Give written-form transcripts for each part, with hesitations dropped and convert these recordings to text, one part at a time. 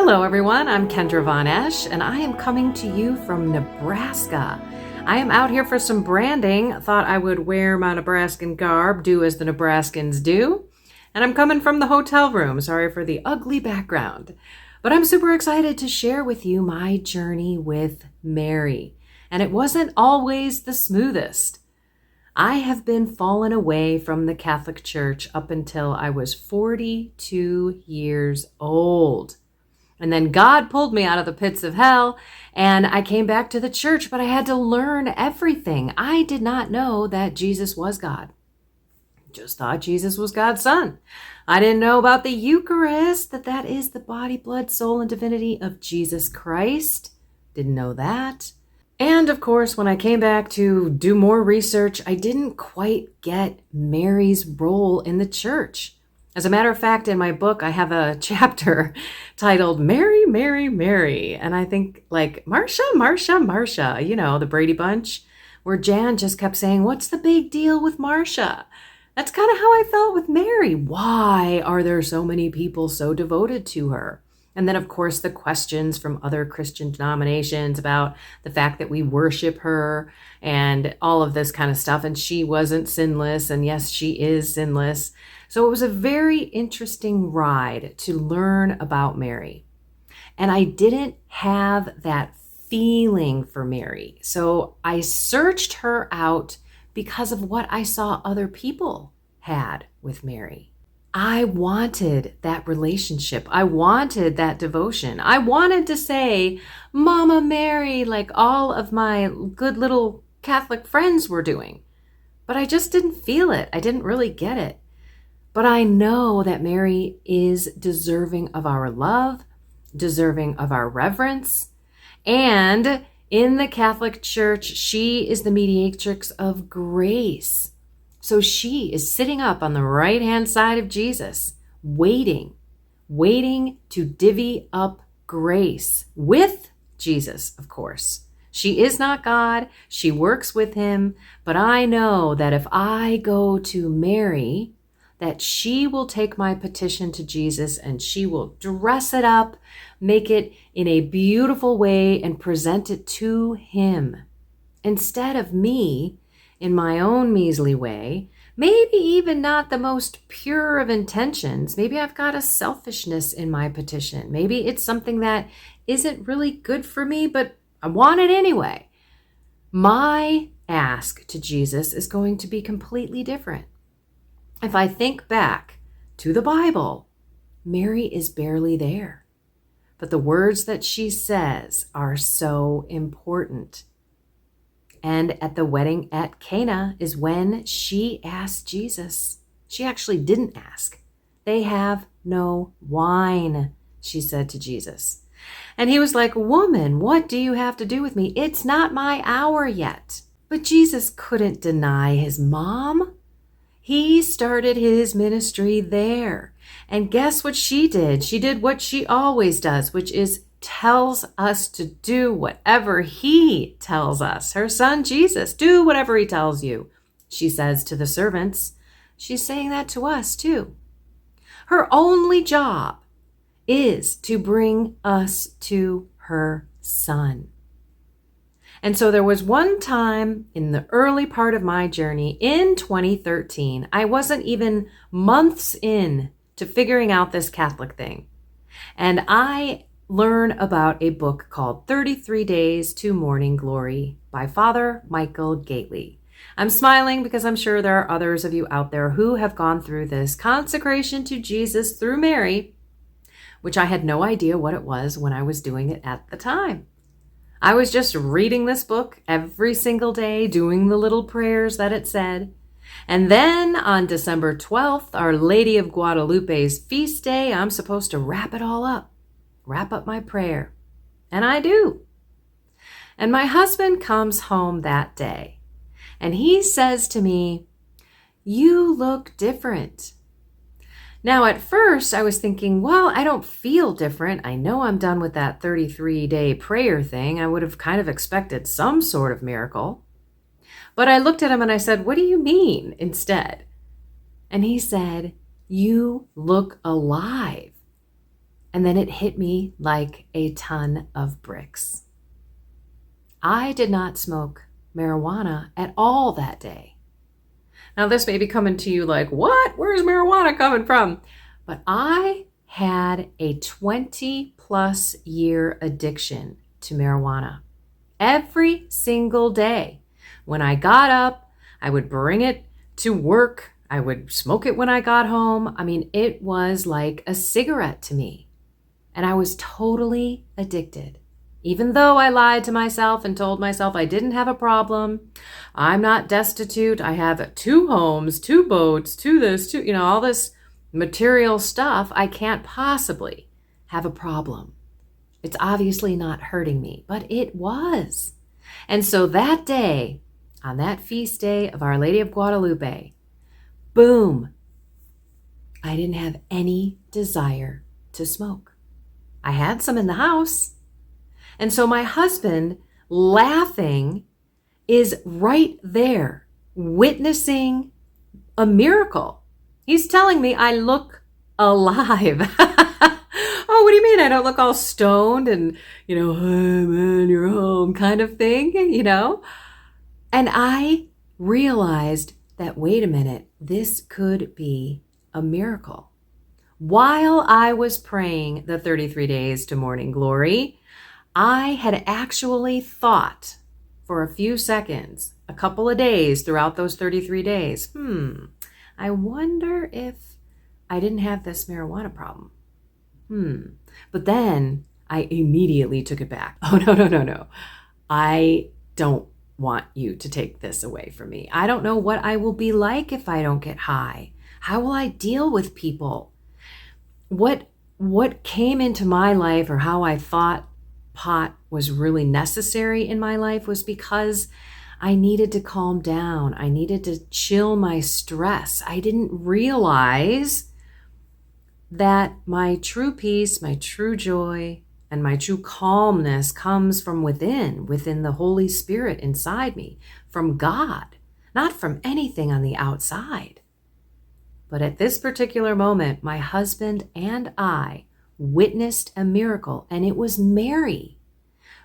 Hello everyone, I'm Kendra Von Esh and I am coming to you from Nebraska. I am out here for some branding. Thought I would wear my Nebraskan garb, do as the Nebraskans do. And I'm coming from the hotel room. Sorry for the ugly background. But I'm super excited to share with you my journey with Mary. And it wasn't always the smoothest. I have been fallen away from the Catholic Church up until I was 42 years old. And then God pulled me out of the pits of hell and I came back to the church, but I had to learn everything. I did not know that Jesus was God. Just thought Jesus was God's son. I didn't know about the Eucharist, that is the body, blood, soul, and divinity of Jesus Christ. Didn't know that. And of course, when I came back to do more research, I didn't quite get Mary's role in the church. As a matter of fact, in my book, I have a chapter titled Mary, Mary, Mary. And I think like Marcia, Marcia, Marcia, the Brady Bunch, where Jan just kept saying, what's the big deal with Marcia? That's kind of how I felt with Mary. Why are there so many people so devoted to her? And then, of course, the questions from other Christian denominations about the fact that we worship her and all of this kind of stuff. And she wasn't sinless. And yes, she is sinless. So it was a very interesting ride to learn about Mary. And I didn't have that feeling for Mary. So I searched her out because of what I saw other people had with Mary. I wanted that relationship. I wanted that devotion. I wanted to say, Mama Mary, like all of my good little Catholic friends were doing. But I just didn't feel it. I didn't really get it. But I know that Mary is deserving of our love, deserving of our reverence. And in the Catholic Church, she is the mediatrix of grace. So she is sitting up on the right-hand side of Jesus, waiting to divvy up grace with Jesus, of course. She is not God. She works with him. But I know that if I go to Mary, that she will take my petition to Jesus and she will dress it up, make it in a beautiful way and present it to him. Instead of me, in my own measly way, maybe even not the most pure of intentions. Maybe I've got a selfishness in my petition. Maybe it's something that isn't really good for me, but I want it anyway. My ask to Jesus is going to be completely different. If I think back to the Bible, Mary is barely there. But the words that she says are so important. And at the wedding at Cana is when she asked Jesus. She actually didn't ask. They have no wine, she said to Jesus. And he was like, woman, what do you have to do with me? It's not my hour yet. But Jesus couldn't deny his mom. He started his ministry there. And guess what she did? She did what she always does, which is tells us to do whatever he tells us. Her son, Jesus, do whatever he tells you, she says to the servants. She's saying that to us too. Her only job is to bring us to her son. And so there was one time in the early part of my journey in 2013, I wasn't even months in to figuring out this Catholic thing. And I learn about a book called 33 Days to Morning Glory by Father Michael Gately. I'm smiling because I'm sure there are others of you out there who have gone through this consecration to Jesus through Mary, which I had no idea what it was when I was doing it at the time. I was just reading this book every single day, doing the little prayers that it said. And then on December 12th, Our Lady of Guadalupe's feast day, I'm supposed to wrap it all up. Wrap up my prayer. And I do. And my husband comes home that day and he says to me, you look different. Now, at first I was thinking, well, I don't feel different. I know I'm done with that 33-day prayer thing. I would have kind of expected some sort of miracle. But I looked at him and I said, what do you mean instead? And he said, you look alive. And then it hit me like a ton of bricks. I did not smoke marijuana at all that day. Now, this may be coming to you like, what? Where's marijuana coming from? But I had a 20 plus year addiction to marijuana. Every single day. When I got up, I would bring it to work. I would smoke it when I got home. I mean, it was like a cigarette to me. And I was totally addicted. Even though I lied to myself and told myself I didn't have a problem, I'm not destitute, I have 2 homes, 2 boats, 2 this, 2, all this material stuff, I can't possibly have a problem. It's obviously not hurting me, but it was. And so that day, on that feast day of Our Lady of Guadalupe, boom, I didn't have any desire to smoke. I had some in the house. And so my husband, laughing, is right there, witnessing a miracle. He's telling me I look alive. Oh, what do you mean? I don't look all stoned and, hey man, you're home kind of thing, And I realized that, wait a minute, this could be a miracle. While I was praying the 33 days to morning glory, I had actually thought for a few seconds, a couple of days throughout those 33 days, I wonder if I didn't have this marijuana problem. But then I immediately took it back. Oh, no. I don't want you to take this away from me. I don't know what I will be like if I don't get high. How will I deal with people? What came into my life, or how I thought pot was really necessary in my life, was because I needed to calm down. I needed to chill my stress. I didn't realize that my true peace, my true joy, and my true calmness comes from within the Holy Spirit inside me, from God, not from anything on the outside. But at this particular moment, my husband and I witnessed a miracle, and it was Mary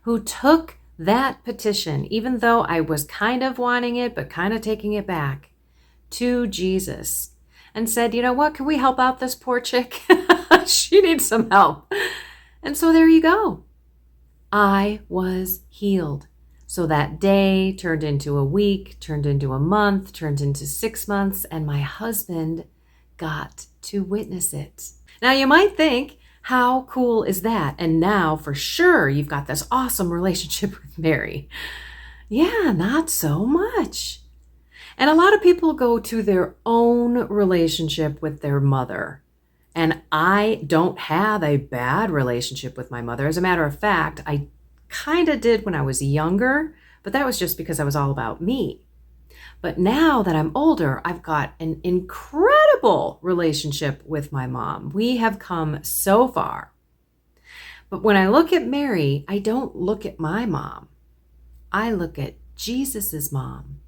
who took that petition, even though I was kind of wanting it, but kind of taking it back, to Jesus and said, you know what, can we help out this poor chick? She needs some help. And so there you go. I was healed. So that day turned into a week, turned into a month, turned into 6 months, and my husband got to witness it. Now you might think, how cool is that? And now for sure you've got this awesome relationship with Mary. Yeah, not so much. And a lot of people go to their own relationship with their mother. And I don't have a bad relationship with my mother. As a matter of fact, I kind of did when I was younger, but that was just because I was all about me. But now that I'm older, I've got an incredible relationship with my mom. We have come so far. But when I look at Mary, I don't look at my mom. I look at Jesus's mom.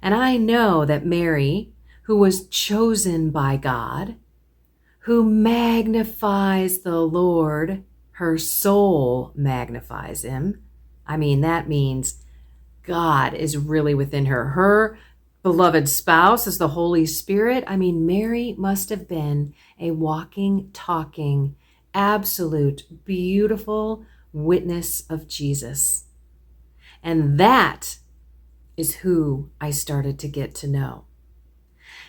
And I know that Mary, who was chosen by God, who magnifies the Lord, her soul magnifies him. I mean, that means God is really within her. Her beloved spouse is the Holy Spirit. I mean, Mary must have been a walking, talking, absolute, beautiful witness of Jesus. And that is who I started to get to know.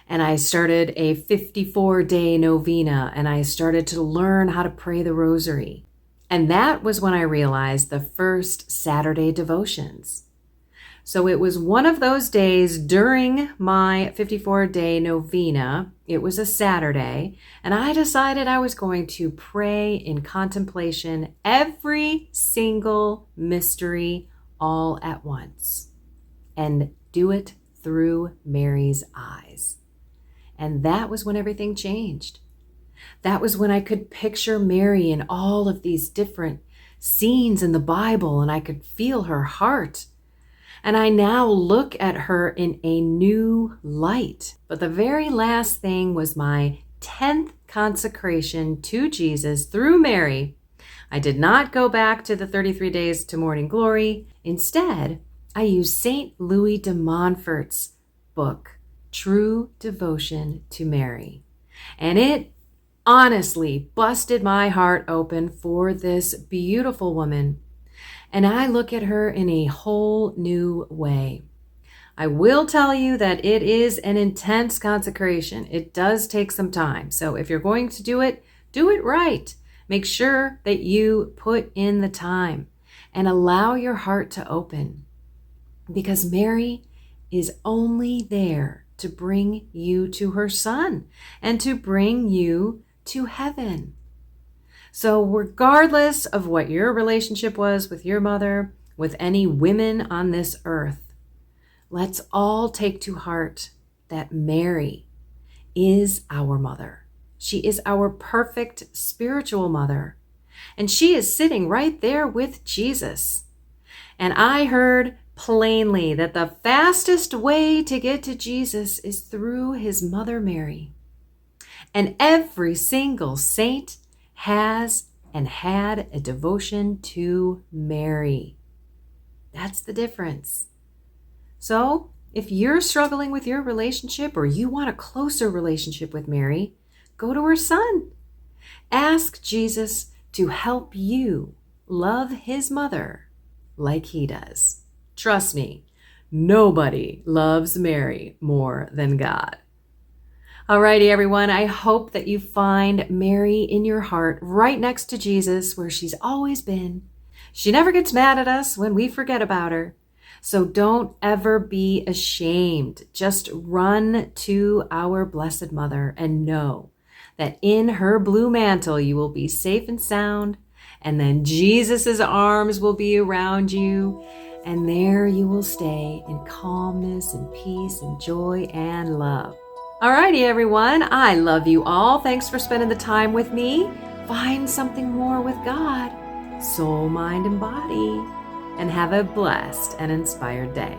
And I started a 54-day novena, and I started to learn how to pray the rosary. And that was when I realized the first Saturday devotions. So it was one of those days during my 54-day novena. It was a Saturday, and I decided I was going to pray in contemplation every single mystery all at once and do it through Mary's eyes. And that was when everything changed. That was when I could picture Mary in all of these different scenes in the Bible, and I could feel her heart. And I now look at her in a new light. But the very last thing was my 10th consecration to Jesus through Mary, I did not go back to the 33 days to morning glory. Instead, I used St. Louis de Montfort's book, True Devotion to Mary. And it honestly busted my heart open for this beautiful woman. And I look at her in a whole new way. I will tell you that it is an intense consecration. It does take some time. So if you're going to do it right. Make sure that you put in the time and allow your heart to open, because Mary is only there to bring you to her Son and to bring you to heaven. So regardless of what your relationship was with your mother, with any women on this earth, let's all take to heart that Mary is our mother. She is our perfect spiritual mother. And she is sitting right there with Jesus. And I heard plainly that the fastest way to get to Jesus is through his mother Mary. And every single saint has and had a devotion to Mary. That's the difference. So, if you're struggling with your relationship or you want a closer relationship with Mary, go to her Son. Ask Jesus to help you love his mother like he does. Trust me, nobody loves Mary more than God. Alrighty, everyone. I hope that you find Mary in your heart right next to Jesus, where she's always been. She never gets mad at us when we forget about her. So don't ever be ashamed. Just run to our Blessed Mother and know that in her blue mantle you will be safe and sound, and then Jesus's arms will be around you, and there you will stay in calmness and peace and joy and love. Alrighty, everyone. I love you all. Thanks for spending the time with me. Find something more with God, soul, mind, and body, and have a blessed and inspired day.